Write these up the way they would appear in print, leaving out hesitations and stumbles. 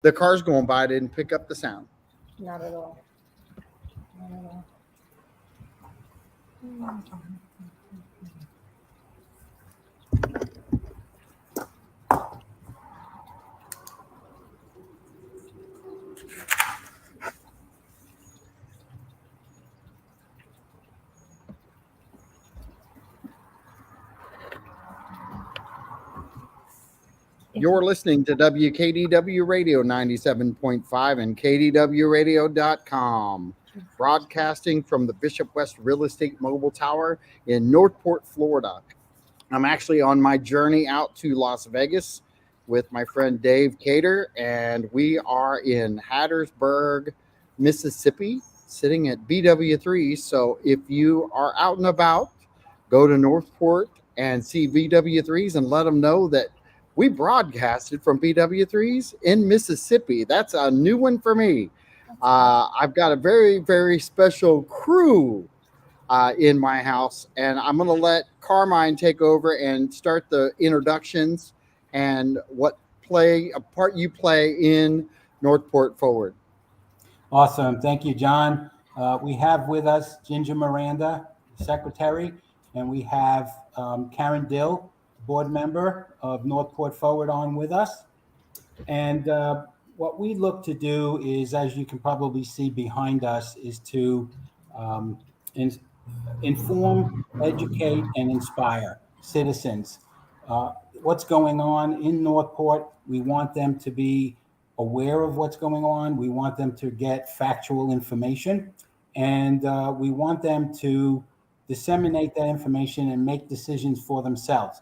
The cars going by didn't pick up the sound. Not at all. Not at all. You're listening to WKDW Radio 97.5 and KDWRadio.com, broadcasting from the Bishop West Real Estate Mobile Tower in Northport, Florida. I'm actually on my journey out to Las Vegas with my friend Dave Cater, and we are in Hattersburg, Mississippi, sitting at BW3. So if you are out and about, go to Northport and see BW3s and let them know that we broadcasted from BW3s in Mississippi. That's a new one for me. I've got a very, very special crew in my house, and I'm going to let Carmine take over and start the introductions and what part you play in Northport Forward. Awesome. Thank you, John. We have with us Ginger Miranda, secretary, and we have Karen Dill, board member of Northport Forward, on with us. And what we look to do is, as you can probably see behind us, is to inform, educate, and inspire citizens. What's going on in Northport, we want them to be aware of what's going on. We want them to get factual information, and we want them to disseminate that information and make decisions for themselves.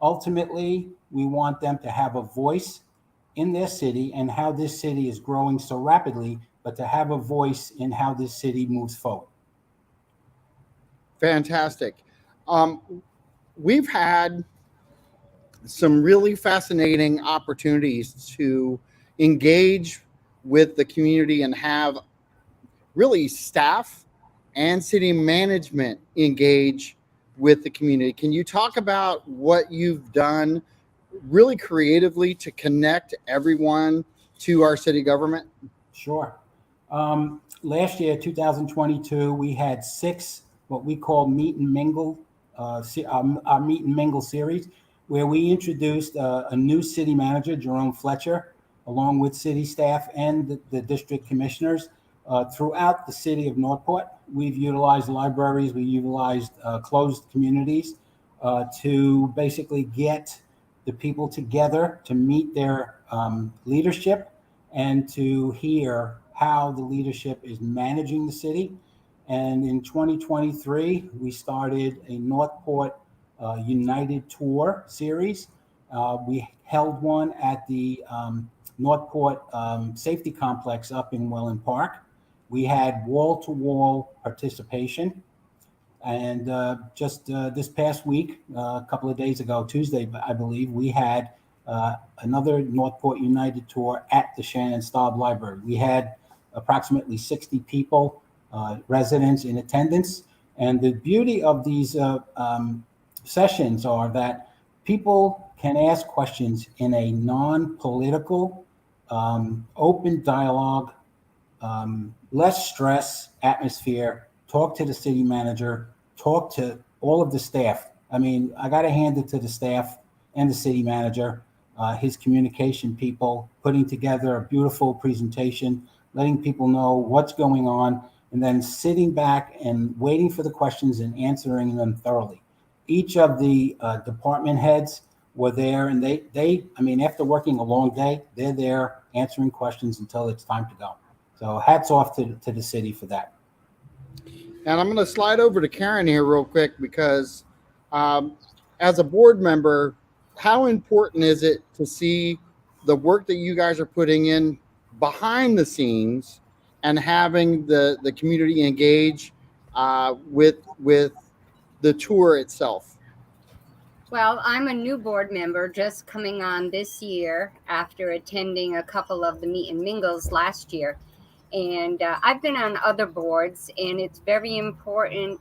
Ultimately, we want them to have a voice in their city and how this city is growing so rapidly, but to have a voice in how this city moves forward. Fantastic. We've had some really fascinating opportunities to engage with the community and have really staff and city management engage with the community. Can you talk about what you've done really creatively to connect everyone to our city government? Sure. Last year, 2022, we had 6 what we call meet and mingle, our meet and mingle series, where we introduced a new city manager, Jerome Fletcher, along with city staff and the district commissioners throughout the city of Northport. We've utilized libraries, we utilized closed communities to basically get the people together to meet their leadership and to hear how the leadership is managing the city. And in 2023, we started a Northport United Tour series. We held one at the Northport Safety Complex up in Welland Park. We had wall-to-wall participation. And just this past week, a couple of days ago, Tuesday, I believe, we had another Northport United Tour at the Shannon Staub Library. We had approximately 60 people, residents in attendance. And the beauty of these sessions are that people can ask questions in a non-political, open dialogue, less stress atmosphere, talk to the city manager, talk to all of the staff. I mean, I got to hand it to the staff and the city manager, his communication people, putting together a beautiful presentation, letting people know what's going on, and then sitting back and waiting for the questions and answering them thoroughly. Each of the department heads were there, and they, I mean, after working a long day, they're there answering questions until it's time to go. So hats off to the city for that. And I'm going to slide over to Karen here real quick because as a board member, how important is it to see the work that you guys are putting in behind the scenes and having the community engage with the tour itself? Well, I'm a new board member just coming on this year after attending a couple of the meet and mingles last year. And I've been on other boards, and it's very important.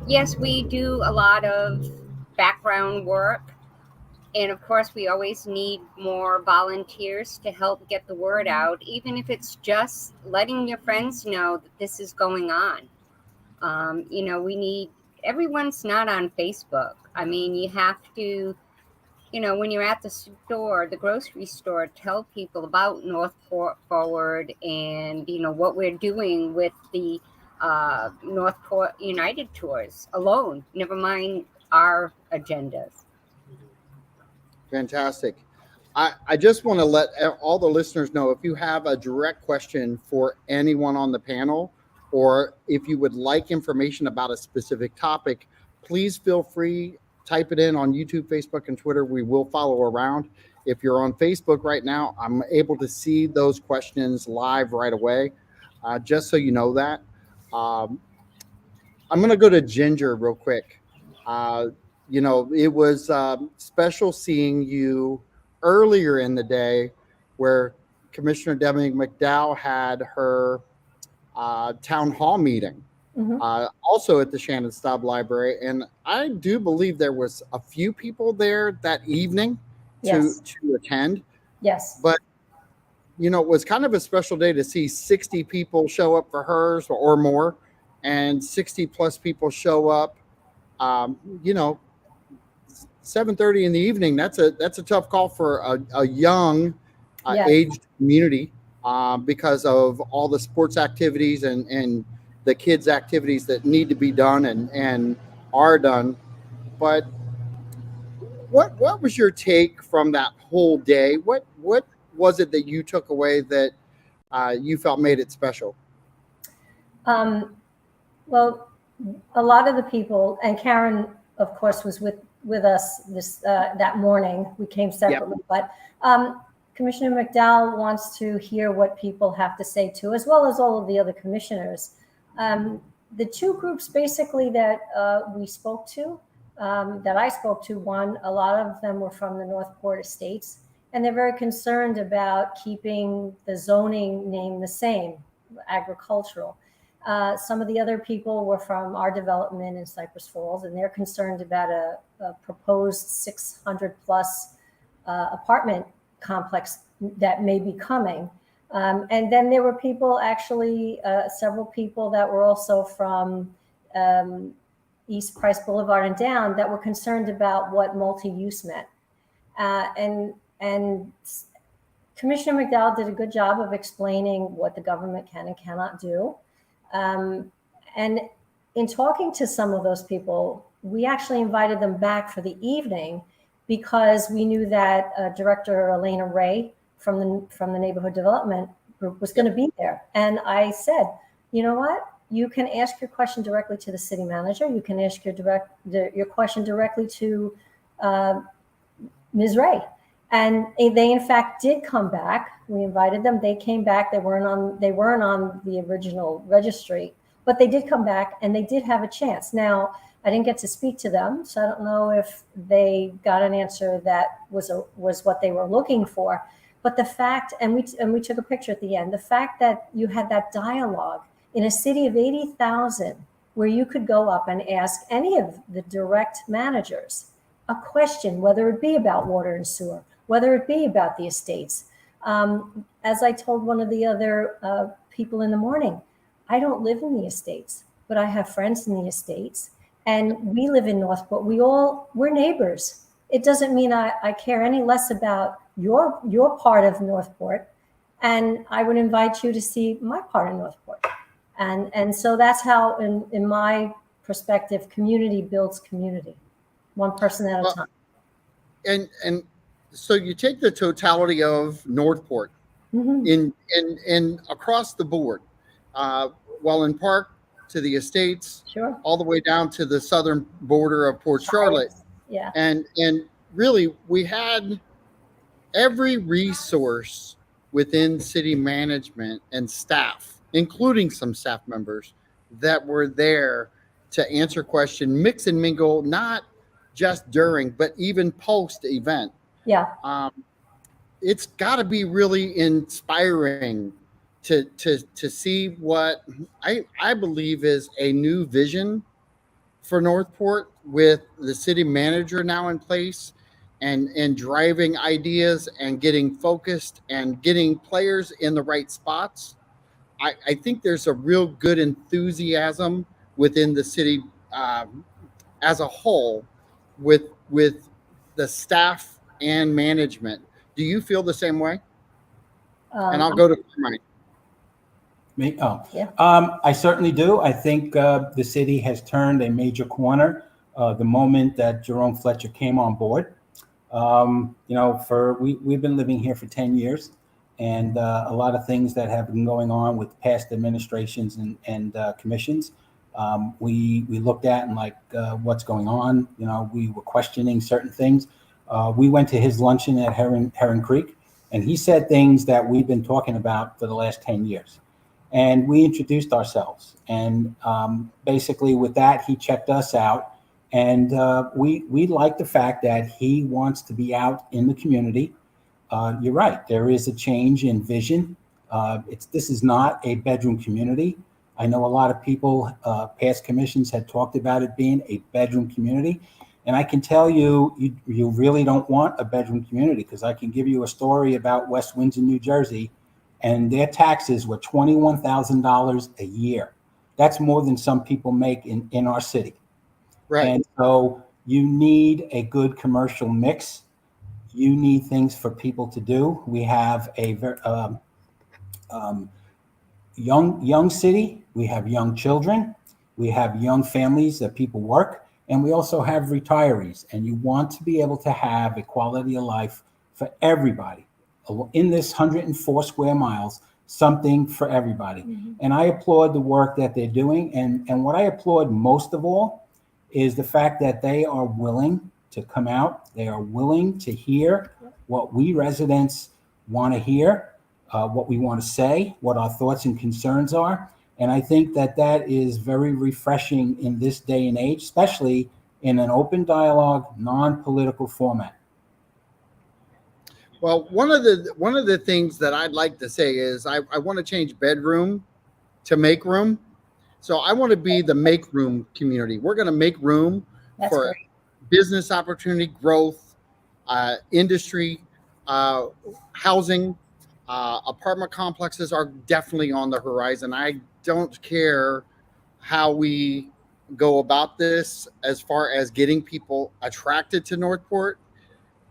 Yes, we do a lot of background work, And of course, we always need more volunteers to help get the word out, even if it's just letting your friends know that this is going on. We need, everyone's not on Facebook. I mean, you have to, when you're at the store, the grocery store, tell people about Northport Forward and, what we're doing with the Northport United tours alone, never mind our agendas. Fantastic. I just want to let all the listeners know, if you have a direct question for anyone on the panel, or if you would like information about a specific topic, please feel free, type it in on YouTube, Facebook, and Twitter. We will follow around. If you're on Facebook right now, I'm able to see those questions live right away, just so you know that. Um, I'm going to go to Ginger real quick. Uh, it was special seeing you earlier in the day where Commissioner Debbie McDowell had her town hall meeting, also at the Shannon Staub Library. And I do believe there was a few people there that evening to attend. Yes. But, it was kind of a special day to see 60 people show up for hers or more, and 60 plus people show up. 7:30 in the evening. That's a tough call for a young aged community, because of all the sports activities and the kids' activities that need to be done and are done. But what was your take from that whole day? What was it that you took away that you felt made it special? Well, a lot of the people, and Karen, of course, was with us that morning. We came separately, but Commissioner McDowell wants to hear what people have to say too, as well as all of the other commissioners. The two groups basically that we spoke to, that I spoke to, a lot of them were from the Northport Estates, and they're very concerned about keeping the zoning name the same, agricultural. Some of the other people were from our development in Cypress Falls, and they're concerned about a proposed 600 plus apartment complex that may be coming. And then there were people, actually, several people that were also from East Price Boulevard and down, that were concerned about what multi-use meant. And Commissioner McDowell did a good job of explaining what the government can and cannot do. And in talking to some of those people, we actually invited them back for the evening because we knew that Director Elena Ray from the Neighborhood Development Group was going to be there. And I said, you know what? You can ask your question directly to the city manager. You can ask your question directly to Ms. Ray. And they in fact did come back. We invited them. They came back. They weren't on the original registry, but they did come back and they did have a chance. Now, I didn't get to speak to them, so I don't know if they got an answer that was what they were looking for. But the fact, and we took a picture at the end, the fact that you had that dialogue in a city of 80,000 where you could go up and ask any of the direct managers a question, whether it be about water and sewer, whether it be about the estates. As I told one of the other people in the morning, I don't live in the estates, but I have friends in the estates, and we live in Northport. We're neighbors. It doesn't mean I care any less about your part of Northport, and I would invite you to see my part of Northport. And so that's how, in my perspective, community builds community, one person at a time. And so you take the totality of Northport in across the board, Welland Park to the estates, sure, all the way down to the southern border of Port Charlotte. Yeah. And really, we had every resource within city management and staff, including some staff members that were there to answer questions, mix and mingle, not just during, but even post event. Yeah. It's got to be really inspiring to see what I believe is a new vision for Northport with the city manager now in place, and driving ideas and getting focused and getting players in the right spots. I think there's a real good enthusiasm within the city as a whole with the staff and management. Do you feel the same way? And I'll go to Carmine. Me? Oh, Yeah. I certainly do. I think the city has turned a major corner the moment that Jerome Fletcher came on board. We've been living here for 10 years, and a lot of things that have been going on with past administrations and commissions. We looked at and what's going on. We were questioning certain things. We went to his luncheon at Heron Creek, and he said things that we've been talking about for the last 10 years. And we introduced ourselves, and basically with that, he checked us out. And we like the fact that he wants to be out in the community. You're right. There is a change in vision. This is not a bedroom community. I know a lot of people, past commissions had talked about it being a bedroom community. And I can tell you, you really don't want a bedroom community, because I can give you a story about West Windsor, New Jersey, and their taxes were $21,000 a year. That's more than some people make in our city. Right. And so you need a good commercial mix. You need things for people to do. We have a very young city. We have young children. We have young families that people work. And we also have retirees. And you want to be able to have a quality of life for everybody. In this 104 square miles, something for everybody. Mm-hmm. And I applaud the work that they're doing. And what I applaud most of all is the fact that they are willing to come out. They are willing to hear what we residents want to hear, what we want to say, what our thoughts and concerns are. And I think that is very refreshing in this day and age, especially in an open dialogue, non-political format. Well, one of the things that I'd like to say is I want to change bedroom to make room. So I want to be the make room community. We're going to make room for great. Business opportunity, growth, industry, housing, apartment complexes are definitely on the horizon. I don't care how we go about this as far as getting people attracted to Northport.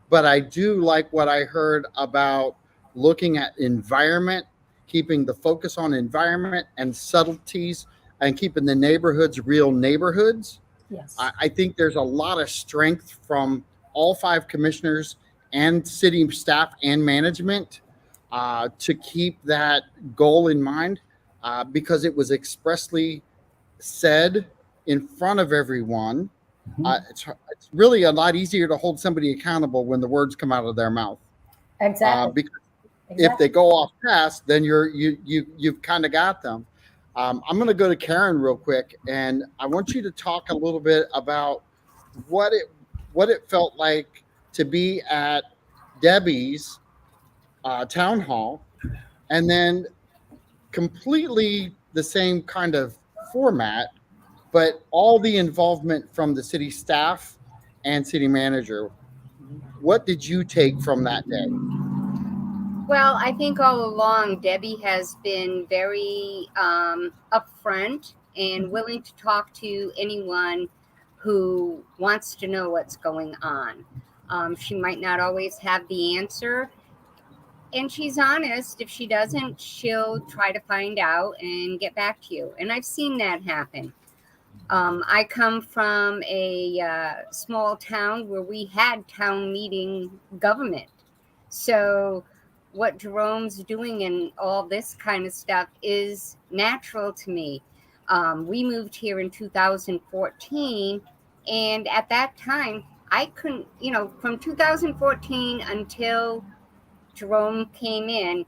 But I do like what I heard about looking at environment, keeping the focus on environment and subtleties, and keeping the neighborhoods real neighborhoods. Yes. I think there's a lot of strength from all 5 commissioners and city staff and management to keep that goal in mind, because it was expressly said in front of everyone. It's really a lot easier to hold somebody accountable when the words come out of their mouth. Exactly. Because if they go off task, then you've kind of got them. I'm going to go to Karen real quick, and I want you to talk a little bit about what it felt like to be at Debbie's town hall, and then completely the same kind of format, but all the involvement from the city staff and city manager. What did you take from that day? Well, I think all along Debbie has been very upfront and willing to talk to anyone who wants to know what's going on. She might not always have the answer, and she's honest. If she doesn't, she'll try to find out and get back to you. And I've seen that happen. I come from a small town where we had town meeting government. So what Jerome's doing and all this kind of stuff is natural to me. We moved here in 2014. And at that time, I couldn't, from 2014 until Jerome came in,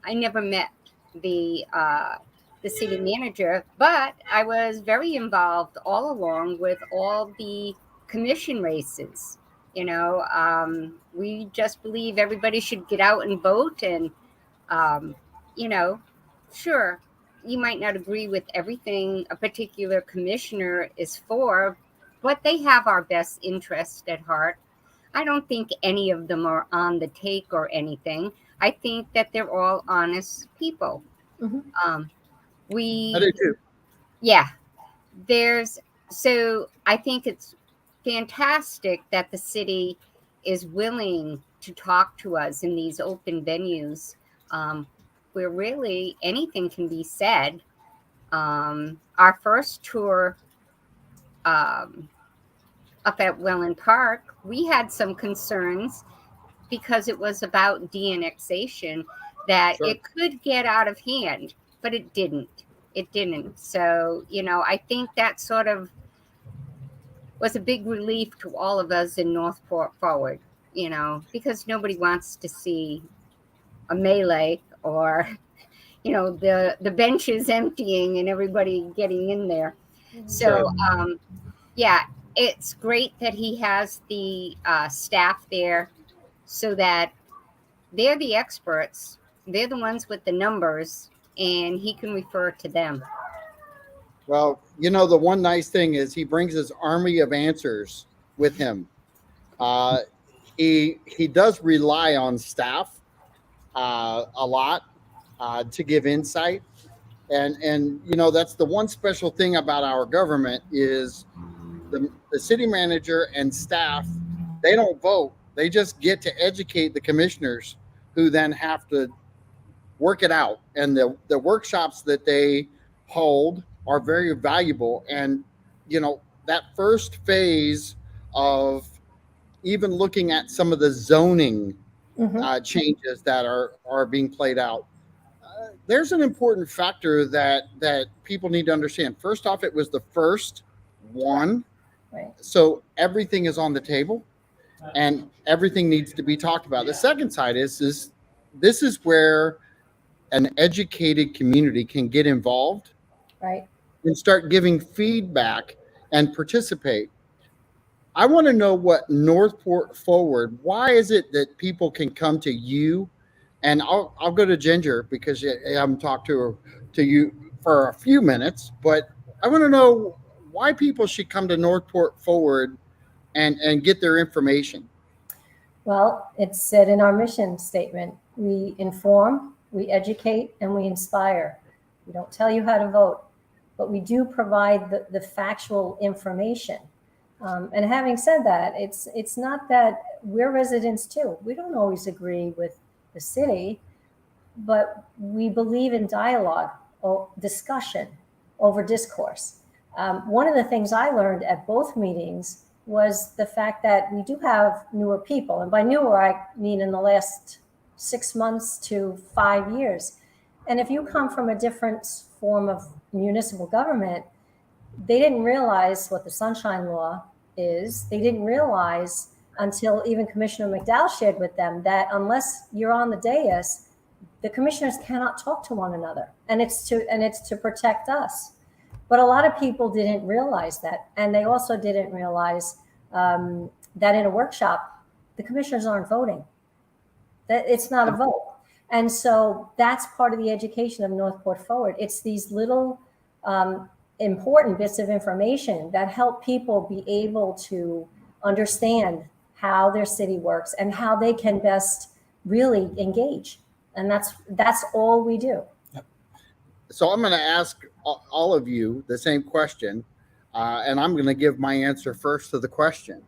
I never met the city manager, but I was very involved all along with all the commission races. We just believe everybody should get out and vote. And, sure, you might not agree with everything a particular commissioner is for, but they have our best interest at heart. I don't think any of them are on the take or anything. I think that they're all honest people. Mhm. Um, I do we, too. yeah, there's, so I think it's fantastic that the city is willing to talk to us in these open venues, where really anything can be said. Our first tour, um, up at Welland Park, we had some concerns because it was about de-annexation, that Sure. it could get out of hand, but it didn't. It didn't. So, I think that sort of was a big relief to all of us in Northport Forward, because nobody wants to see a melee, or, the benches emptying and everybody getting in there. Sure. So, yeah, it's great that he has the staff there, so that they're the experts. They're the ones with the numbers, and he can refer to them. Well, the one nice thing is he brings his army of answers with him. Uh, he does rely on staff a lot to give insight, and that's the one special thing about our government is the city manager and staff. They don't vote. They just get to educate the commissioners, who then have to work it out. And the workshops that they hold are very valuable. And that first phase of even looking at some of the zoning Mhm. changes that are being played out. There's an important factor that people need to understand. First off, it was the first one, Right. so everything is on the table and everything needs to be talked about. The second side is this is where an educated community can get involved Right. and start giving feedback and participate. I want to know what Northport Forward, why is it that people can come to you? And I'll go to Ginger because I haven't talked to you for a few minutes, but I want to know why people should come to Northport Forward and get their information. Well, it's said in our mission statement, we inform, we educate, and we inspire. We don't tell you how to vote, but we do provide the factual information. And having said that, it's not that we're residents too. We don't always agree with the city, but we believe in dialogue or discussion over discourse. One of the things I learned at both meetings was the fact that we do have newer people. And by newer, I mean in the last 6 months to 5 years. And if you come from a different form of municipal government, they didn't realize what the Sunshine Law is. They didn't realize until even Commissioner McDowell shared with them that unless you're on the dais, the commissioners cannot talk to one another, and it's to protect us. But a lot of people didn't realize that, and they also didn't realize that in a workshop, the commissioners aren't voting. That it's not a vote, and so that's part of the education of Northport Forward. It's these little important bits of information that help people be able to understand how their city works and how they can best really engage. And that's all we do. So I'm going to ask all of you the same question, and I'm going to give my answer first to the question.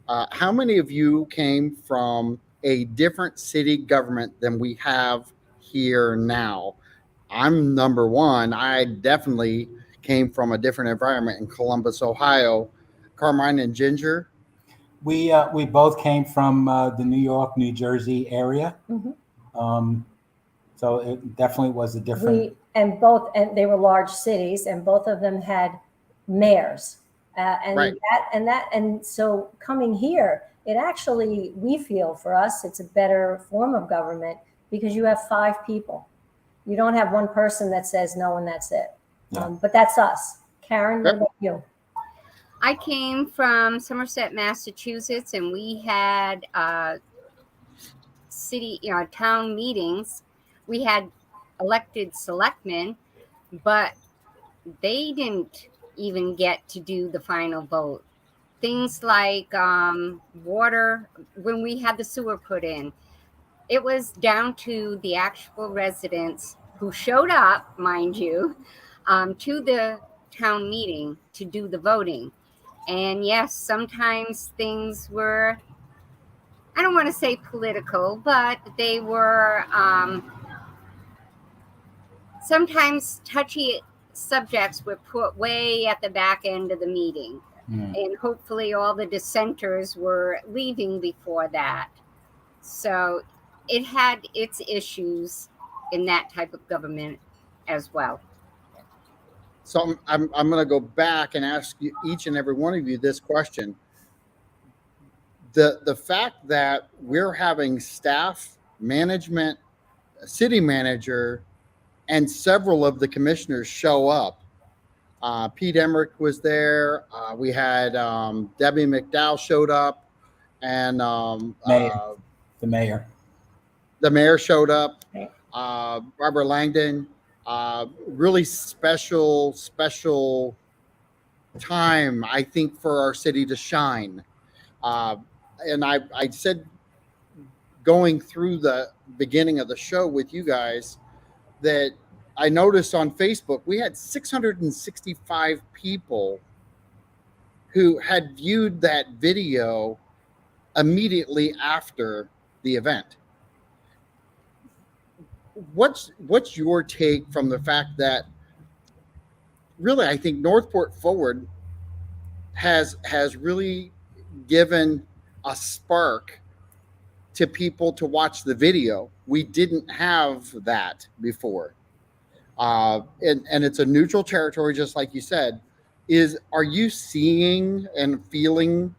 How many of you came from a different city government than we have here now? I'm number one. I definitely came from a different environment in Columbus, Ohio. Carmine and Ginger. We both came from the New York, New Jersey area. Mm-hmm. So it definitely was a different. And they were large cities, and both of them had mayors, Right. and so coming here, it actually, we feel for us, it's a better form of government because you have 5 people. You don't have one person that says no and that's it. Yeah. But that's us. Karen, what about you? I came from Somerset, Massachusetts, and we had town meetings. We had elected selectmen, but they didn't even get to do the final vote. things like water. When we had the sewer put in, it was down to the actual residents who showed up, mind you, to the town meeting to do the voting. And yes, sometimes things were, I don't want to say political, but they were sometimes touchy subjects were put way at the back end of the meeting. And hopefully all the dissenters were leaving before that. So it had its issues in that type of government as well. So I'm going to go back and ask you, each and every one of you, this question. The fact that we're having staff, management, city manager, and several of the commissioners show up. Pete Emmerich was there. We had Debbie McDowell showed up, and the mayor showed up. Barbara Langdon. Really special time, I think, for our city to shine. And I said, going through the beginning of the show with you guys, that I noticed on Facebook we had 665 people who had viewed that video immediately after the event. What's your take from the fact that really, I think Northport Forward has really given a spark to people to watch the video? We didn't have that before. And it's a neutral territory, just like you said. Are you seeing and feeling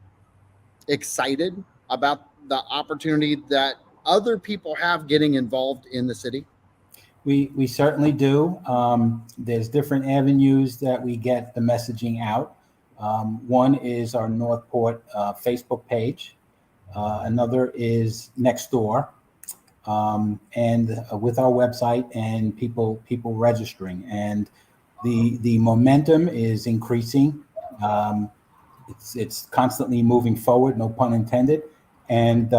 excited about the opportunity that other people have getting involved in the city? We certainly do. There's different avenues that we get the messaging out. One is our Northport Facebook page. Another is Nextdoor. And with our website and people registering, and the momentum is increasing. It's constantly moving forward, no pun intended. And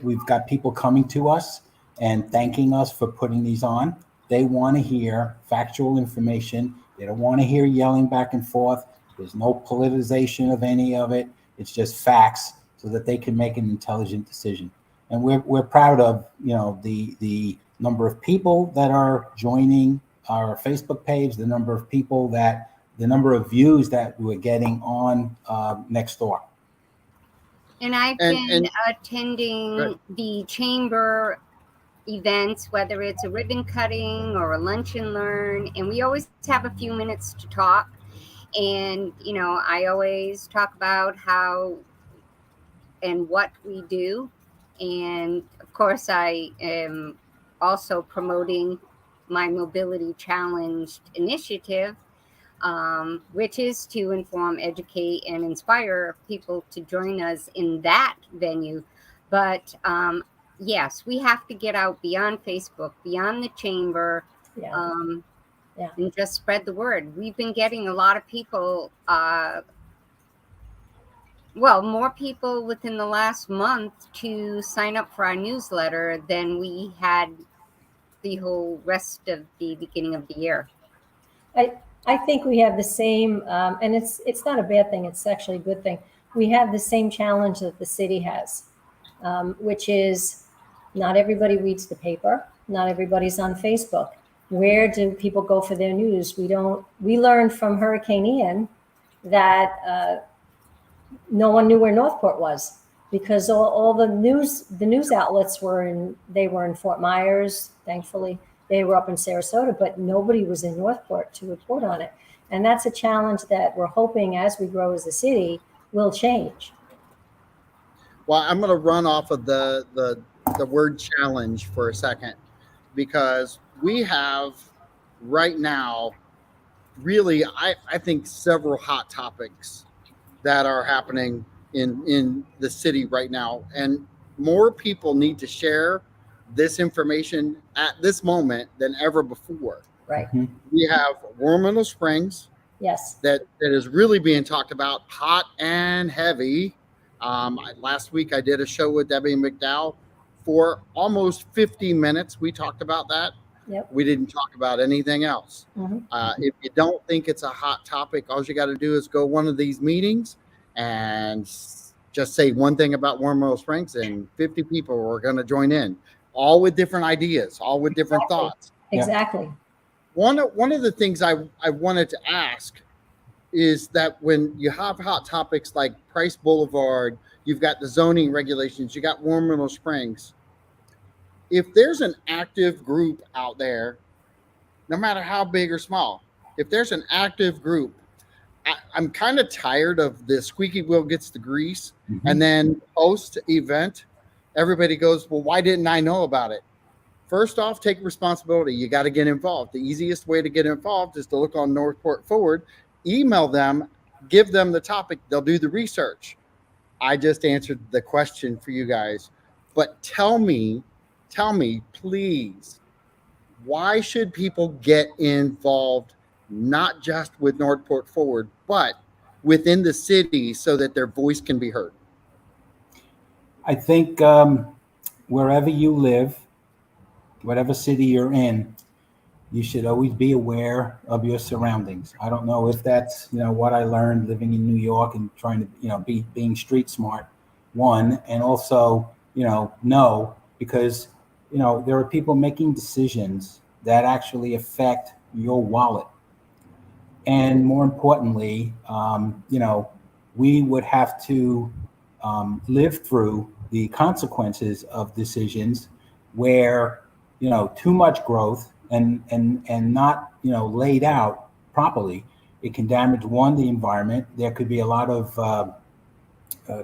we've got people coming to us and thanking us for putting these on. They want to hear factual information. They don't want to hear yelling back and forth. There's no politicization of any of it. It's just facts so that they can make an intelligent decision. And we're proud of the number of people that are joining our Facebook page, the number of views that we're getting on Nextdoor. And I've been attending the chamber events, whether it's a ribbon cutting or a lunch and learn, and we always have a few minutes to talk. And I always talk about how and what we do. And of course, I am also promoting my Mobility Challenged initiative, which is to inform, educate, and inspire people to join us in that venue. But yes, we have to get out beyond Facebook, beyond the chamber, and just spread the word. We've been getting a lot of people, more people within the last month to sign up for our newsletter than we had the whole rest of the beginning of the year. I think we have the same, and it's not a bad thing. It's actually a good thing. We have the same challenge that the city has, which is not everybody reads the paper. Not everybody's on Facebook. Where do people go for their news? We learned from Hurricane Ian that no one knew where Northport was, because all the news outlets were in Fort Myers. Thankfully, they were up in Sarasota, but nobody was in Northport to report on it. And that's a challenge that we're hoping, as we grow as a city, will change. Well, I'm going to run off of the word challenge for a second, because we have right now really, I think, several hot topics that are happening in the city right now. And more people need to share this information at this moment than ever before. Right. We have Warm Meadow Springs, Yes. that is really being talked about, hot and heavy. Last week I did a show with Debbie McDowell for almost 50 minutes. We talked about that. Yep. We didn't talk about anything else. Mm-hmm. If you don't think it's a hot topic, all you got to do is go one of these meetings and just say one thing about Warm Middle Springs, and 50 people are going to join in, all with different ideas, all with different thoughts. Exactly. One of the things I wanted to ask is that when you have hot topics like Price Boulevard, you've got the zoning regulations, you got Warm Middle Springs. If there's an active group out there, no matter how big or small, if there's an active group, I'm kind of tired of the squeaky wheel gets the grease, and then post event, everybody goes, well, why didn't I know about it? First off, take responsibility. You got to get involved. The easiest way to get involved is to look on Northport Forward, email them, give them the topic. They'll do the research. I just answered the question for you guys. But tell me, please, why should people get involved, not just with Northport Forward, but within the city so that their voice can be heard? I think wherever you live, whatever city you're in, you should always be aware of your surroundings. I don't know if that's, what I learned living in New York and trying to, being street smart, one, and also, know, because, there are people making decisions that actually affect your wallet. And more importantly, we would have to live through the consequences of decisions where, too much growth and not, laid out properly, it can damage, one, the environment. There could be a lot of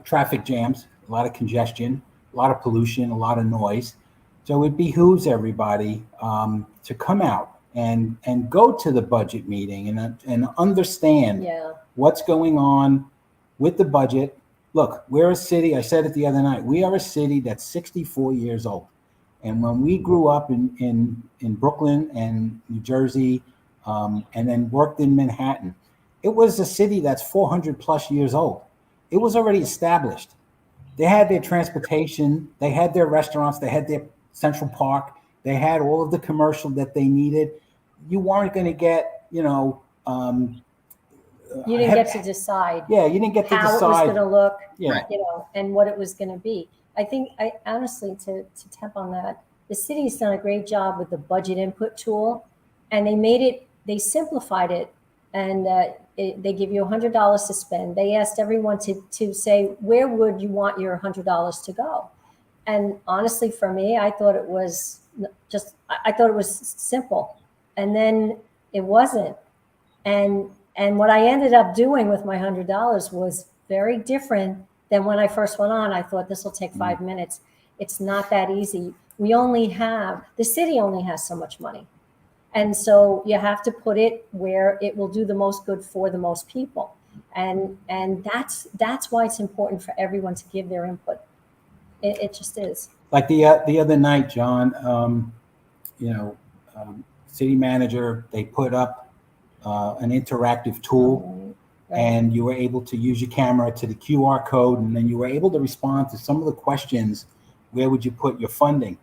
traffic jams, a lot of congestion, a lot of pollution, a lot of noise. So it behooves everybody to come out and go to the budget meeting and understand what's going on with the budget. Look, we're a city, I said it the other night, we are a city that's 64 years old. And when we grew up in Brooklyn and New Jersey, and then worked in Manhattan, it was a city that's 400 plus years old. It was already established. They had their transportation, they had their restaurants, they had their Central Park, they had all of the commercial that they needed. You weren't going to get, you didn't get to decide. Yeah, you didn't get to decide how it was going to look, Yeah. And what it was going to be. I think, honestly, to tap on that, the city's done a great job with the budget input tool, and they simplified it, and they give you $100 to spend. They asked everyone to say, where would you want your $100 to go? And honestly, for me, I thought it was simple, and then it wasn't. And what I ended up doing with my $100 was very different than when I first went on. I thought this will take 5 minutes. It's not that easy. The city only has so much money. And so you have to put it where it will do the most good for the most people. And that's why it's important for everyone to give their input. It just is. Like the other night, John, city manager, they put up an interactive tool. Right. And you were able to use your camera to the QR code, and then you were able to respond to some of the questions. Where would you put your funding?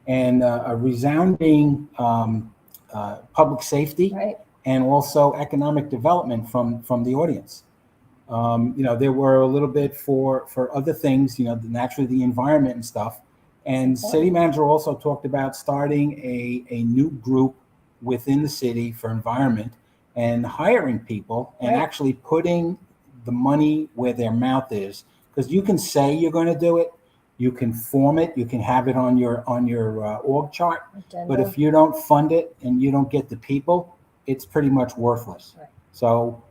And a resounding public safety, right, and also economic development from the audience. There were a little bit for other things, naturally the environment and stuff. And city manager also talked about starting a new group within the city for environment and hiring people and actually putting the money where their mouth is. Because you can say you're going to do it, you can form it, you can have it on your org chart, but if you don't fund it and you don't get the people, it's pretty much worthless. Right. So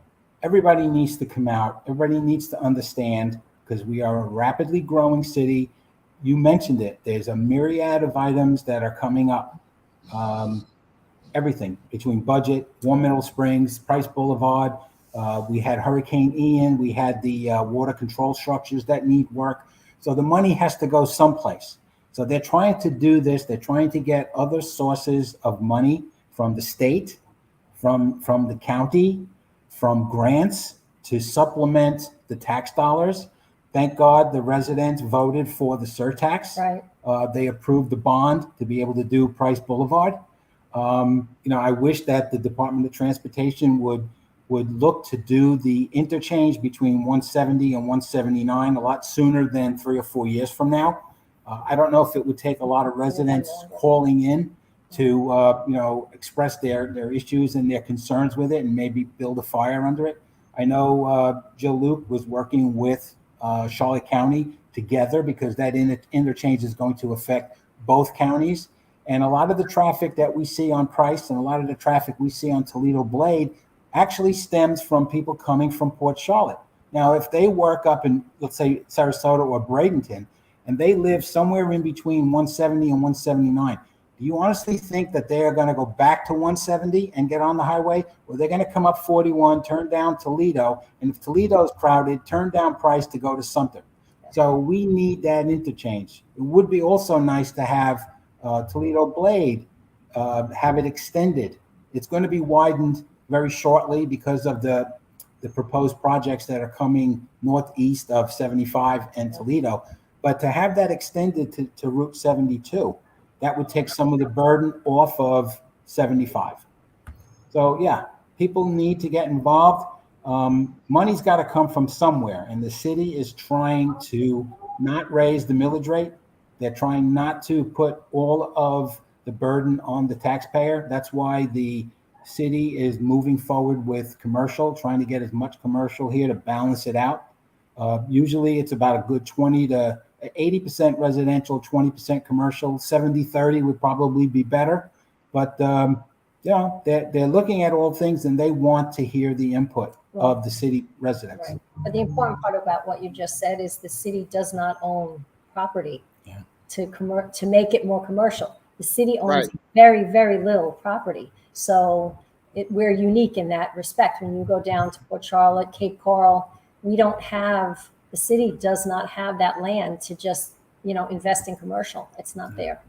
everybody needs to come out. Everybody needs to understand, because we are a rapidly growing city. You mentioned it. There's a myriad of items that are coming up. Everything between budget, Warm Middle Springs, Price Boulevard. We had Hurricane Ian. We had the water control structures that need work. So the money has to go someplace. So they're trying to do this. They're trying to get other sources of money from the state, from the county, from grants to supplement the tax dollars. Thank God the residents voted for the surtax. Right. They approved the bond to be able to do Price Boulevard. I wish that the Department of Transportation would look to do the interchange between 170 and 179 a lot sooner than 3 or 4 years from now. I don't know if it would take a lot of residents calling in to express their issues and their concerns with it and maybe build a fire under it. I know Jill Luke was working with Charlotte County together because that interchange is going to affect both counties. And a lot of the traffic that we see on Price and a lot of the traffic we see on Toledo Blade actually stems from people coming from Port Charlotte. Now, if they work up in, let's say, Sarasota or Bradenton, and they live somewhere in between 170 and 179, do you honestly think that they are going to go back to 170 and get on the highway? Or they're going to come up 41, turn down Toledo, and if Toledo is crowded, turn down Price to go to Sumter? So we need that interchange. It would be also nice to have Toledo Blade, have it extended. It's going to be widened very shortly because of the proposed projects that are coming northeast of 75 and Toledo. But to have that extended to Route 72, that would take some of the burden off of 75. So yeah, people need to get involved. Money's got to come from somewhere, and the city is trying to not raise the millage rate. They're trying not to put all of the burden on the taxpayer. That's why the city is moving forward with commercial, trying to get as much commercial here to balance it out. Usually it's about a good 20 to 80% residential, 20% commercial. 70-30 would probably be better. But they're looking at all things, and they want to hear the input of the city residents. Right. But the important part about what you just said is the city does not own property to make it more commercial. The city owns very, very little property. So we're unique in that respect. When you go down to Port Charlotte, Cape Coral, the city does not have that land to just, invest in commercial. It's not there.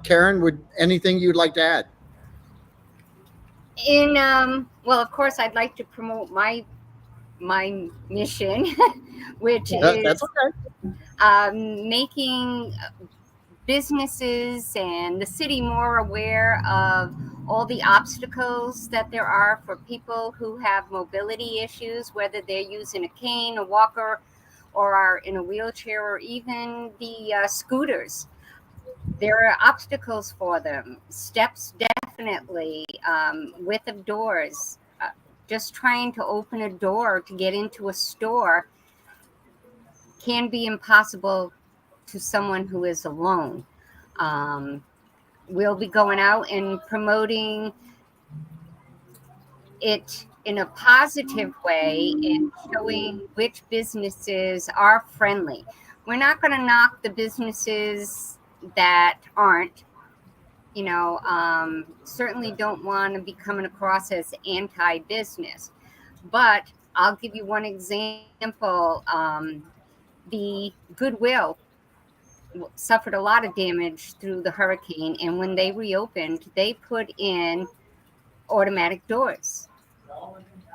Karen, anything you'd like to add? Well, of course, I'd like to promote my mission, which is That's okay. Making businesses and the city more aware of all the obstacles that there are for people who have mobility issues, whether they're using a cane, a walker, or are in a wheelchair, or even the scooters. There are obstacles for them. Steps, definitely. Width of doors. Just trying to open a door to get into a store can be impossible to someone who is alone. We'll be going out and promoting it in a positive way and showing which businesses are friendly. We're not going to knock the businesses that aren't, certainly don't want to be coming across as anti-business. But I'll give you one example. The Goodwill suffered a lot of damage through the hurricane, and when they reopened, they put in automatic doors.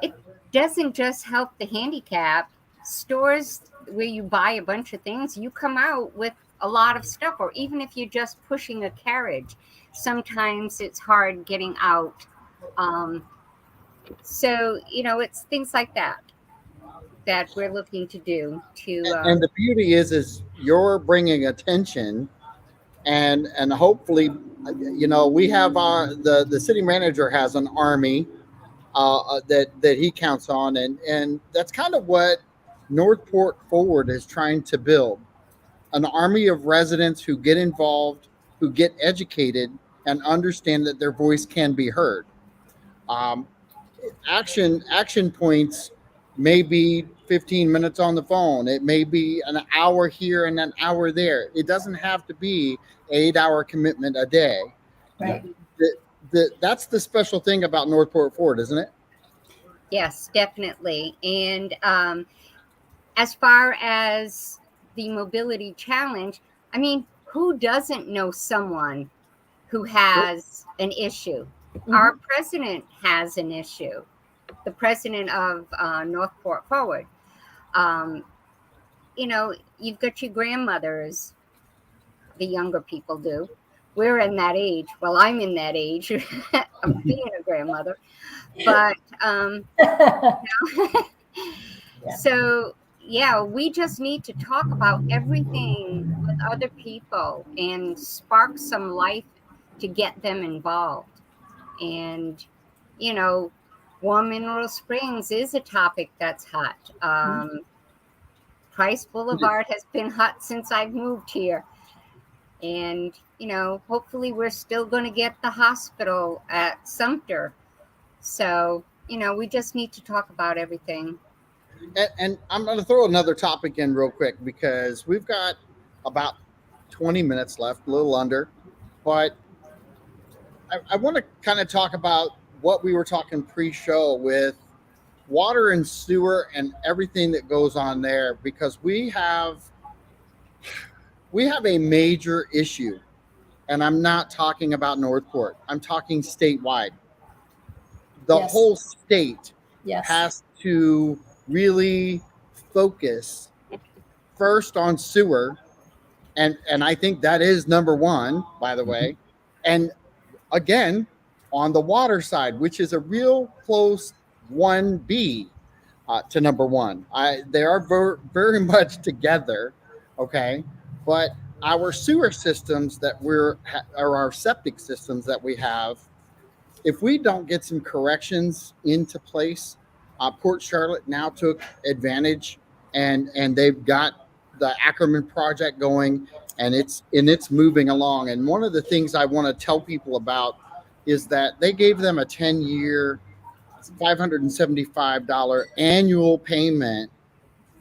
It doesn't just help the handicap. Stores where you buy a bunch of things, you come out with a lot of stuff, or even if you're just pushing a carriage, sometimes it's hard getting out. So, it's things like that we're looking to do and the beauty is you're bringing attention, and hopefully, we have the city manager has an army that he counts on, and that's kind of what Northport Forward is trying to build, an army of residents who get involved, who get educated, and understand that their voice can be heard. Action points may be 15 minutes on the phone. It may be an hour here and an hour there. It doesn't have to be an 8-hour commitment a day. Right. That's the special thing about Northport Forward, isn't it? Yes, definitely. And as far as the mobility challenge, who doesn't know someone who has an issue? Our president has an issue. The president of Northport Forward. Um, you've got your grandmothers, the younger people do. We're in that age. Well, I'm in that age of being a grandmother. But so, yeah, we just need to talk about everything with other people and spark some life to get them involved. And, Warm Mineral Springs is a topic that's hot. Price Boulevard has been hot since I've moved here. And, hopefully we're still going to get the hospital at Sumter. So, we just need to talk about everything. And I'm going to throw another topic in real quick because we've got about 20 minutes left, a little under. But I want to kind of talk about what we were talking pre-show with water and sewer and everything that goes on there, because we have a major issue. And I'm not talking about Northport. I'm talking statewide. The Yes. whole state Yes. has to really focus first on sewer, and I think that is number one, by the way, and again on the water side, which is a real close 1B to number one. They are very much together, okay, but our sewer systems or our septic systems that we have, if we don't get some corrections into place, Port Charlotte now took advantage, and they've got the Ackerman project going, and it's moving along. And one of the things I want to tell people about is that they gave them a 10-year, $575 annual payment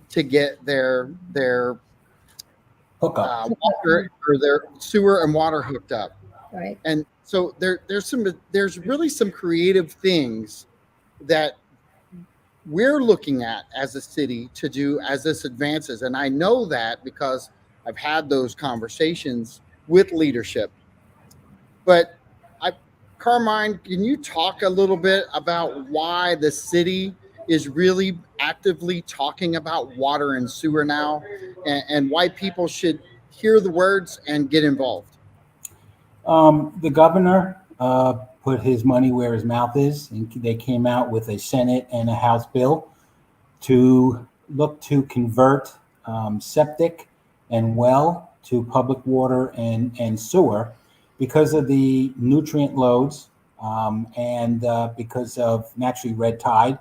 to get their Hookup. water or their sewer and water hooked up. Right. And so there's really some creative things that we're looking at as a city to do as this advances. And I know that because I've had those conversations with leadership. But Carmine, can you talk a little bit about why the city is really actively talking about water and sewer now, and why people should hear the words and get involved? The governor put his money where his mouth is, and they came out with a Senate and a House bill to look to convert septic and well to public water and sewer because of the nutrient loads and because of naturally red tide.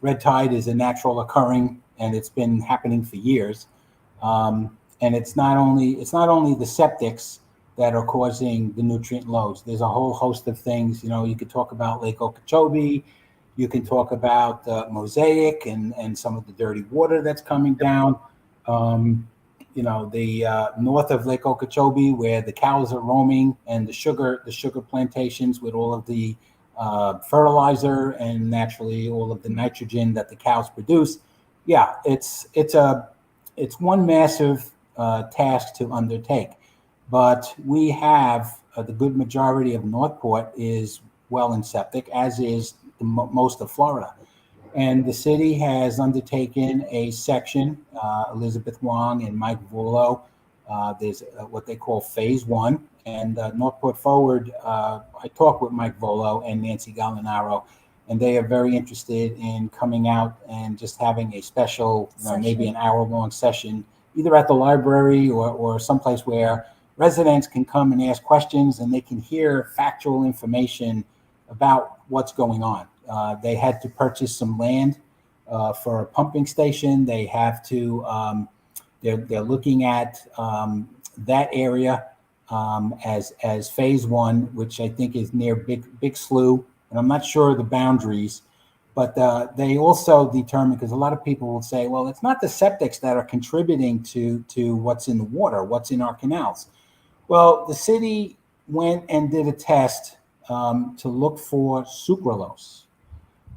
Red tide is a natural occurring, and it's been happening for years. And it's not only the septics that are causing the nutrient loads. There's a whole host of things. You could talk about Lake Okeechobee. You can talk about Mosaic and some of the dirty water that's coming down. The north of Lake Okeechobee, where the cows are roaming, and the sugar plantations with all of the fertilizer and naturally all of the nitrogen that the cows produce. Yeah, it's one massive task to undertake. But we have the good majority of Northport is well and septic, as is most of Florida. And the city has undertaken a section, Elizabeth Wong and Mike Volo. There's what they call phase one. And Northport Forward, I talked with Mike Volo and Nancy Gallinaro, and they are very interested in coming out and just having a special, maybe an hour-long session, either at the library or someplace where residents can come and ask questions, and they can hear factual information about what's going on. They had to purchase some land for a pumping station. They have to. They're looking at that area as phase one, which I think is near Big Slough, and I'm not sure of the boundaries. But they also determine, because a lot of people will say, well, it's not the septics that are contributing to what's in the water, what's in our canals. Well, the city went and did a test to look for sucralose,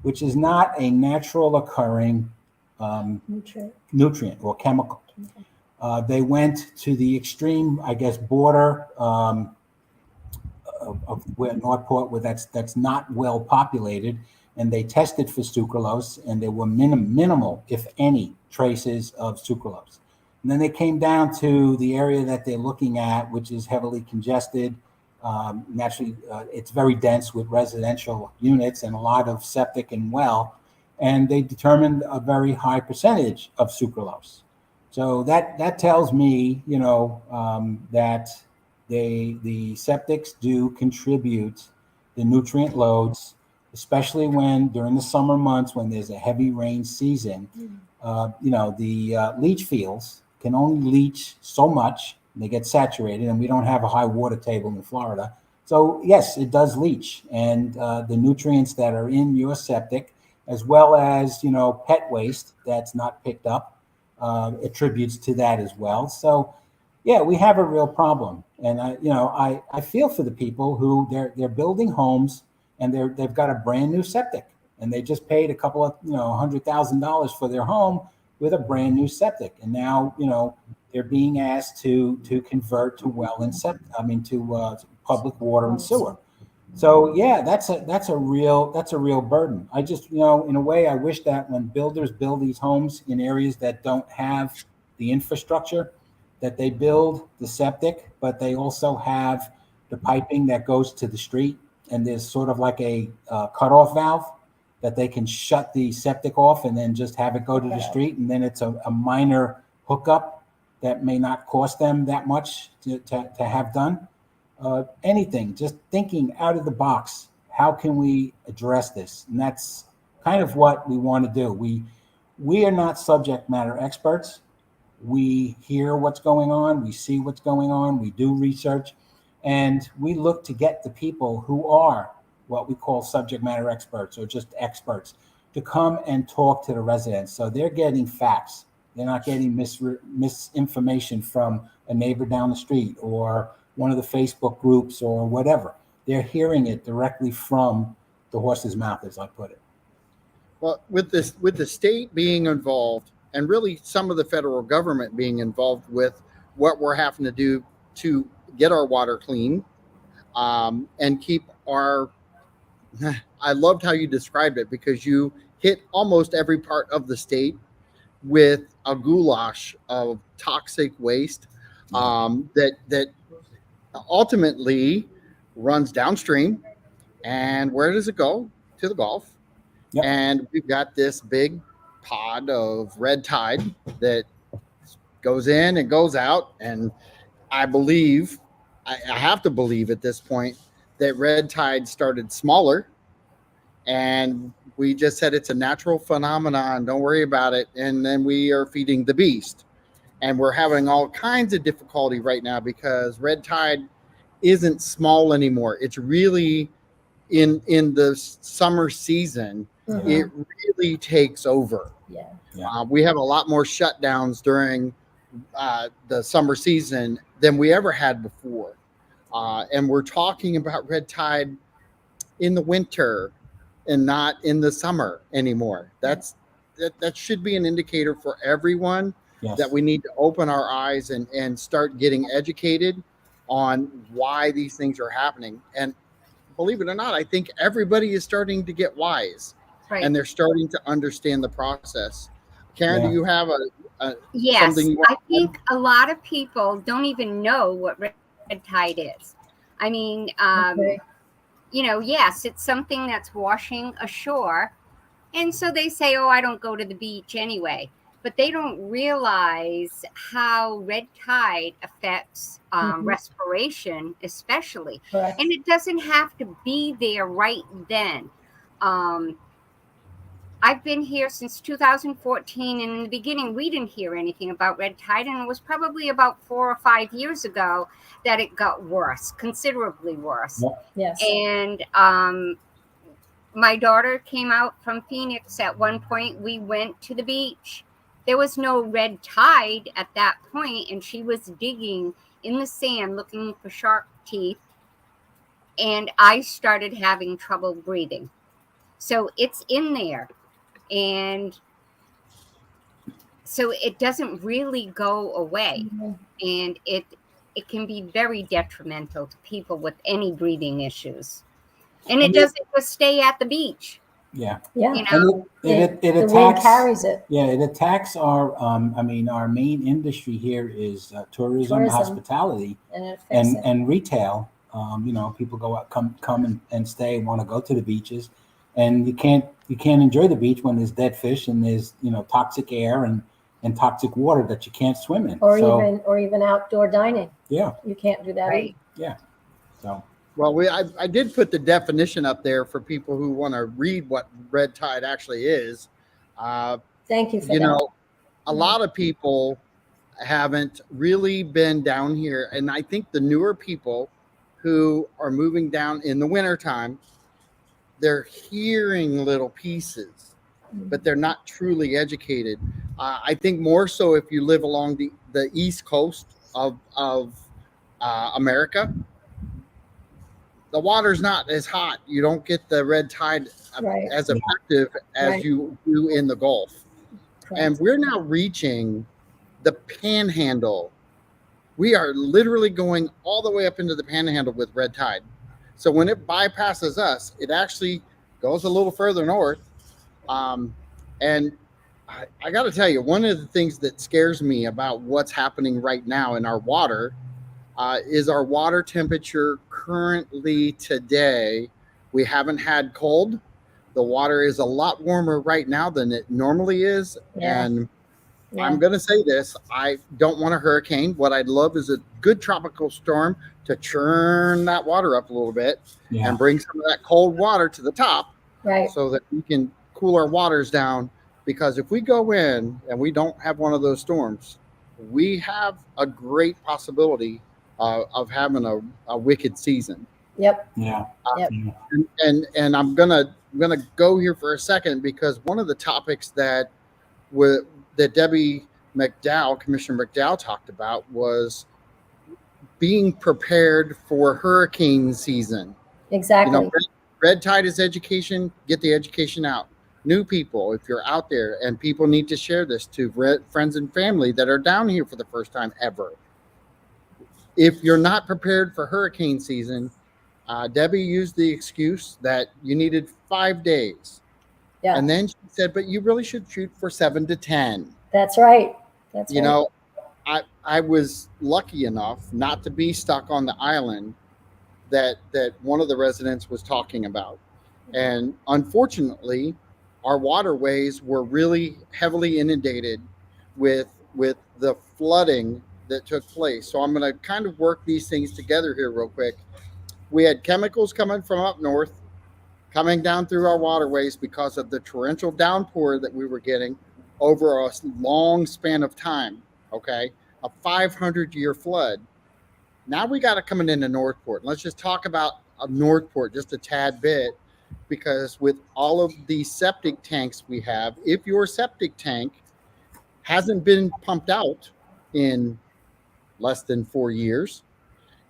which is not a natural occurring nutrient or chemical. They went to the extreme, I guess, border of where Northport, where that's not well populated, and they tested for sucralose, and there were minimal, if any, traces of sucralose. And then they came down to the area that they're looking at, which is heavily congested. Naturally, it's very dense with residential units and a lot of septic and well, and they determined a very high percentage of sucralose. So that tells me, that the septics do contribute the nutrient loads, especially when during the summer months when there's a heavy rain season. The leach fields can only leach so much. They get saturated, and we don't have a high water table in Florida. So yes, it does leach, and the nutrients that are in your septic, as well as pet waste that's not picked up, attributes to that as well. So yeah, we have a real problem, and I feel for the people who they're building homes, and they've got a brand new septic, and they just paid a couple of $100,000 for their home with a brand new septic, and now they're being asked to convert to to public water and sewer. So yeah, that's a real burden. I just in a way I wish that when builders build these homes in areas that don't have the infrastructure, that they build the septic, but they also have the piping that goes to the street, and there's sort of like a cutoff valve that they can shut the septic off and then just have it go to the street, and then it's a minor hookup that may not cost them that much to have done. Anything, just thinking out of the box. How can we address this? And that's kind of what we want to do. We are not subject matter experts. We hear what's going on. We see what's going on. We do research, and we look to get the people who are what we call subject matter experts or just experts to come and talk to the residents. So they're getting facts. They're not getting misinformation from a neighbor down the street or one of the Facebook groups or whatever. They're hearing it directly from the horse's mouth, as I put it. Well, with the state being involved, and really some of the federal government being involved with what we're having to do to get our water clean, and keep our, I loved how you described it, because you hit almost every part of the state with a goulash of toxic waste, that ultimately runs downstream. And where does it go? To the Gulf. Yep. And we've got this big pod of red tide that goes in and goes out. And I believe, I have to believe at this point, that red tide started smaller, and we just said it's a natural phenomenon, don't worry about it. And then we are feeding the beast. And we're having all kinds of difficulty right now because red tide isn't small anymore. It's really in the summer season, it really takes over. We have a lot more shutdowns during the summer season than we ever had before. And we're talking about red tide in the winter and not in the summer anymore. That should be an indicator for everyone. Yes. That we need to open our eyes and start getting educated on why these things are happening. And believe it or not, I think everybody is starting to get wise, right, and they're starting to understand the process. Karen, do you have yes, something you want I think a lot of people don't even know what red tide is. I mean, yes, it's something that's washing ashore. And so they say, oh, I don't go to the beach anyway. But they don't realize how red tide affects respiration, especially. Correct. And it doesn't have to be there right then. I've been here since 2014, and in the beginning, we didn't hear anything about red tide, and it was probably about 4 or 5 years ago that it got worse, considerably worse. Yes. And my daughter came out from Phoenix at one point. We went to the beach. There was no red tide at that point, and she was digging in the sand looking for shark teeth, and I started having trouble breathing. So it's in there, and so it doesn't really go away, and it can be very detrimental to people with any breathing issues. And And it doesn't just stay at the beach. Yeah. Yeah. You know, And it the wind attacks. carries it. Yeah, it attacks our. I mean, our main industry here is tourism, Tourism. hospitality, And it affects it. and retail. You know, people go out, come and stay, and want to go to the beaches, and you can't enjoy the beach when there's dead fish and there's toxic air and toxic water that you can't swim in. Or even outdoor dining. Yeah. You can't do that. right. Yeah. So. Well, I did put the definition up there for people who want to read what red tide actually is. Thank you for You that. know, a lot of people haven't really been down here. And I think the newer people who are moving down in the wintertime, they're hearing little pieces, but they're not truly educated. I think more so if you live along the East Coast of America, the water's not as hot. You don't get the red tide Right. as effective as Right. you do in the Gulf. Correct. And we're now reaching the panhandle. We are literally going all the way up into the panhandle with red tide. So when it bypasses us, it actually goes a little further north. And I got to tell you, one of the things that scares me about what's happening right now in our water is our water temperature currently today. We haven't had cold. The water is a lot warmer right now than it normally is. Yeah. And Yeah. I'm going to say this. I don't want a hurricane. What I'd love is a good tropical storm to churn that water up a little bit Yeah. and bring some of that cold water to the top Right. so that we can cool our waters down. Because if we go in and we don't have one of those storms, we have a great possibility of having a wicked season. Yep. Yeah. Yep. And I'm gonna go here for a second because one of the topics that Debbie McDowell, Commissioner McDowell, talked about was being prepared for hurricane season. Exactly. Red tide is education. Get the education out. New people, if you're out there, and people need to share this to friends and family that are down here for the first time ever. If you're not prepared for hurricane season, Debbie used the excuse that you needed 5 days. Yeah. And then she said, but you really should shoot for 7 to 10. That's right. That's You right. know, I was lucky enough not to be stuck on the island that one of the residents was talking about. And unfortunately, our waterways were really heavily inundated with the flooding that took place. So I'm going to kind of work these things together here real quick. We had chemicals coming from up north, coming down through our waterways because of the torrential downpour that we were getting over a long span of time. Okay, a 500-year flood. Now we got it coming into Northport. Let's just talk about Northport just a tad bit, because with all of the septic tanks we have, if your septic tank hasn't been pumped out in less than 4 years,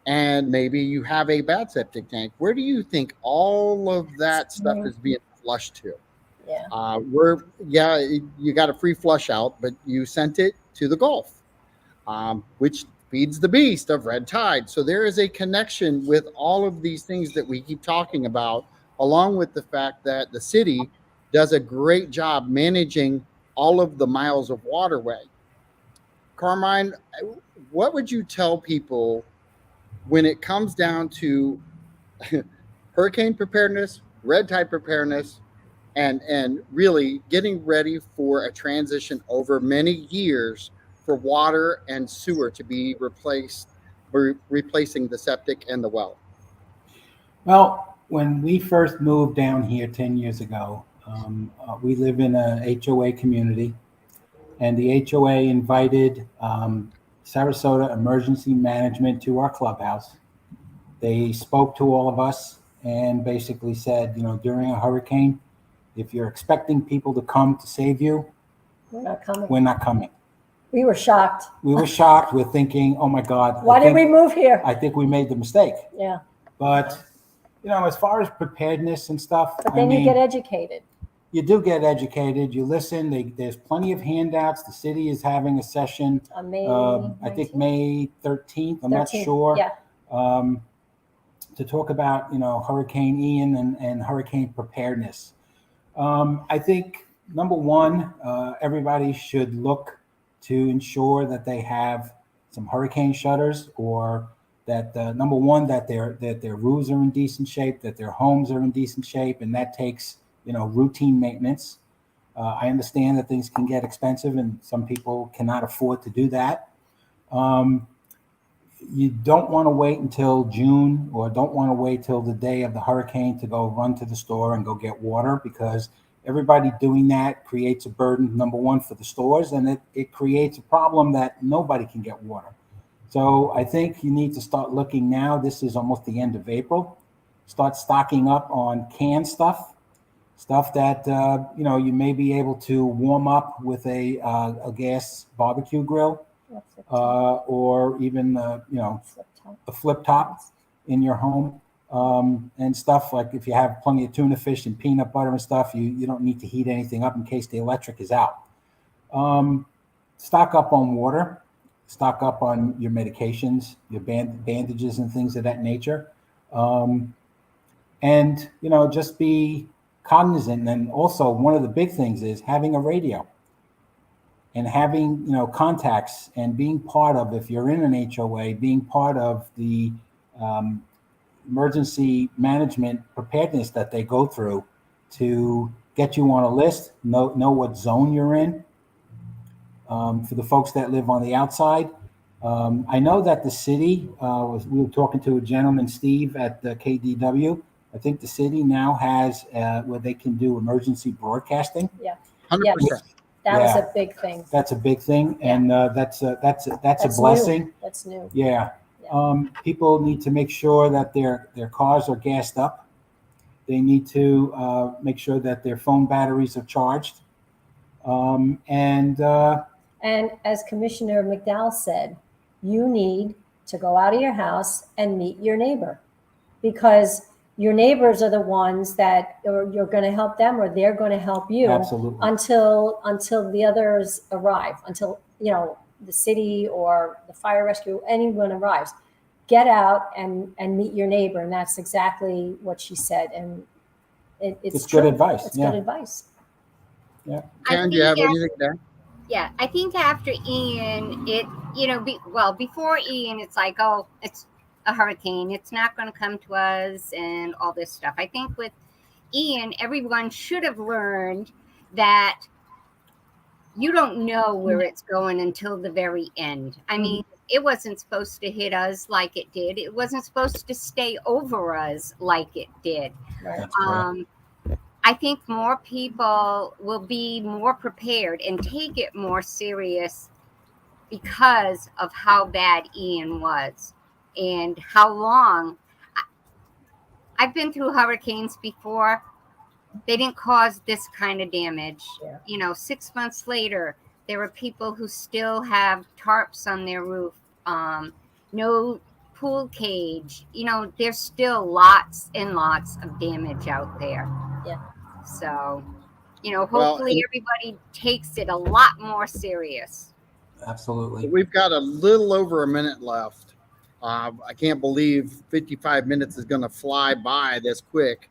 and maybe you have a bad septic tank, where do you think all of that stuff is being flushed to? Yeah. You got a free flush out, but you sent it to the Gulf, which feeds the beast of red tide. So there is a connection with all of these things that we keep talking about, along with the fact that the city does a great job managing all of the miles of waterway. Carmine, what would you tell people when it comes down to hurricane preparedness, red tide preparedness, and really getting ready for a transition over many years for water and sewer to be replacing the septic and the well? Well, when we first moved down here 10 years ago, we live in a HOA community, and the HOA invited Sarasota Emergency Management to our clubhouse. They spoke to all of us and basically said, during a hurricane, if you're expecting people to come to save you, We're not coming. we're not coming. We were shocked. We were shocked. We're thinking, oh my God. Why did we move here? I think we made the mistake. Yeah. But, as far as preparedness and stuff, But then you get educated. you do get educated. You listen. There's plenty of handouts. The city is having a session. On May I think 19th? May 13th. I'm not 13th, sure. Yeah. To talk about Hurricane Ian and hurricane preparedness. I think number one, everybody should look to ensure that they have some hurricane shutters, or that number one, that their roofs are in decent shape, that their homes are in decent shape, and that takes routine maintenance. I understand that things can get expensive, and some people cannot afford to do that. You don't want to wait until June, or don't want to wait till the day of the hurricane to go run to the store and go get water, because everybody doing that creates a burden, number one, for the stores, and it creates a problem that nobody can get water. So I think you need to start looking now. This is almost the end of April. Start stocking up on canned stuff that you may be able to warm up with a gas barbecue grill, or even a flip top in your home, and stuff like, if you have plenty of tuna fish and peanut butter and stuff, you don't need to heat anything up in case the electric is out. Stock up on water, stock up on your medications, your bandages and things of that nature, and just be cognizant. And also, one of the big things is having a radio and having contacts, and being part of, if you're in an HOA, being part of the emergency management preparedness that they go through to get you on a list, know what zone you're in. For the folks that live on the outside, I know that the city, we were talking to a gentleman, Steve, at the KDW. I think the city now has where they can do emergency broadcasting. Yeah. 100%. Yes. That was a big thing. That's a big thing, and that's a blessing. New. That's new. Yeah. People need to make sure that their cars are gassed up. They need to make sure that their phone batteries are charged. And as Commissioner McDowell said, you need to go out of your house and meet your neighbor, because your neighbors are the ones that you're going to help them, or they're going to help you. Absolutely. until the others arrive, until the city or the fire rescue, anyone arrives. Get out and meet your neighbor, and that's exactly what she said. And it's good true. advice. It's good advice. Yeah. Karen, do you have anything there? Yeah, I think after Ian, before Ian, it's like, oh, it's a hurricane, it's not going to come to us and all this stuff. I think with Ian, everyone should have learned that you don't know where it's going until the very end. I mean, it wasn't supposed to hit us like it did. It wasn't supposed to stay over us like it did. Right. I think more people will be more prepared and take it more serious because of how bad Ian was and how long. I've been through hurricanes before. They didn't cause this kind of damage. Yeah. 6 months later, there are people who still have tarps on their roof, no pool cage. There's still lots and lots of damage out there. Yeah. So, hopefully everybody takes it a lot more serious. Absolutely. We've got a little over a minute left. I can't believe 55 minutes is going to fly by this quick.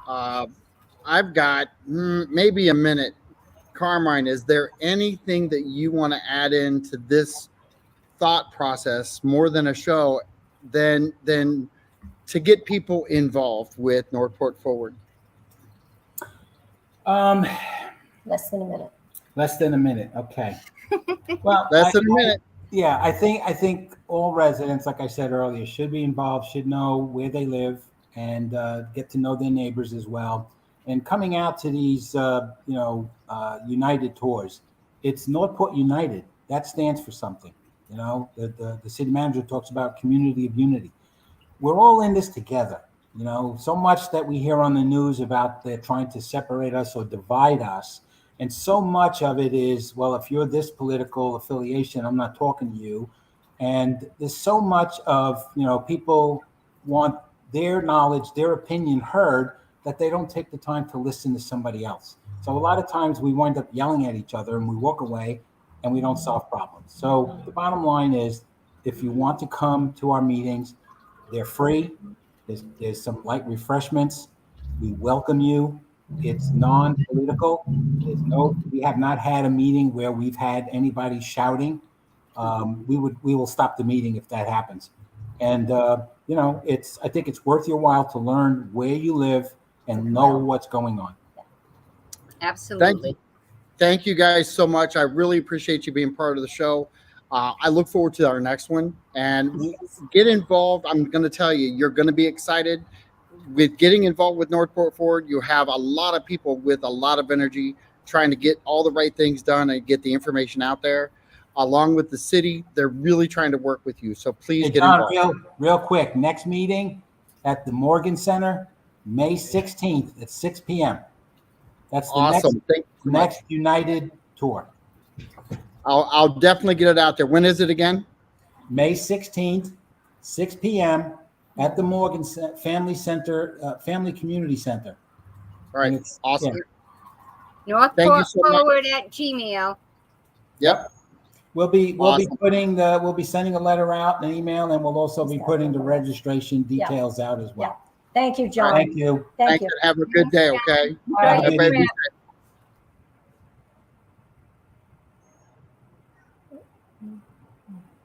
I've got maybe a minute. Carmine, is there anything that you want to add into this thought process, more than a show, than to get people involved with Northport Forward? Less than a minute. Less than a minute. Okay. Well, Less than a minute. Yeah, I think all residents, like I said earlier, should be involved, should know where they live, and get to know their neighbors as well. And coming out to these, United tours, it's Northport United. That stands for something. The city manager talks about community of unity. We're all in this together. So much that we hear on the news about they're trying to separate us or divide us. And so much of it is, well, if you're this political affiliation, I'm not talking to you. And there's so much of, people want their knowledge, their opinion heard, that they don't take the time to listen to somebody else. So a lot of times we wind up yelling at each other and we walk away and we don't solve problems. So the bottom line is, if you want to come to our meetings, they're free. There's some light refreshments. We welcome you. It's non-political. We have not had a meeting where we've had anybody shouting. We will stop the meeting if that happens. And I think it's worth your while to learn where you live and know what's going on. Absolutely. Thank you guys so much. I really appreciate you being part of the show. I look forward to our next one, and get involved. I'm going to tell you, you're going to be excited with getting involved with Northport Ford. You have a lot of people with a lot of energy trying to get all the right things done and get the information out there. Along with the city, they're really trying to work with you. So please get John, involved. real quick, next meeting at the Morgan Center, May 16th at 6 p.m. That's the Awesome. next United tour. I'll definitely get it out there. When is it again? May 16th, 6 p.m. at the Morgan Family Center, Family Community Center. All right. Awesome. Yeah. Northport so much. Forward at Gmail. Yep. We'll be Awesome. we'll be sending a letter out, an email, and we'll also be putting the registration details out as well. Thank you, John. Thank you. Thank you. Have a good day. Okay. All right. Have a good Bye-bye. day.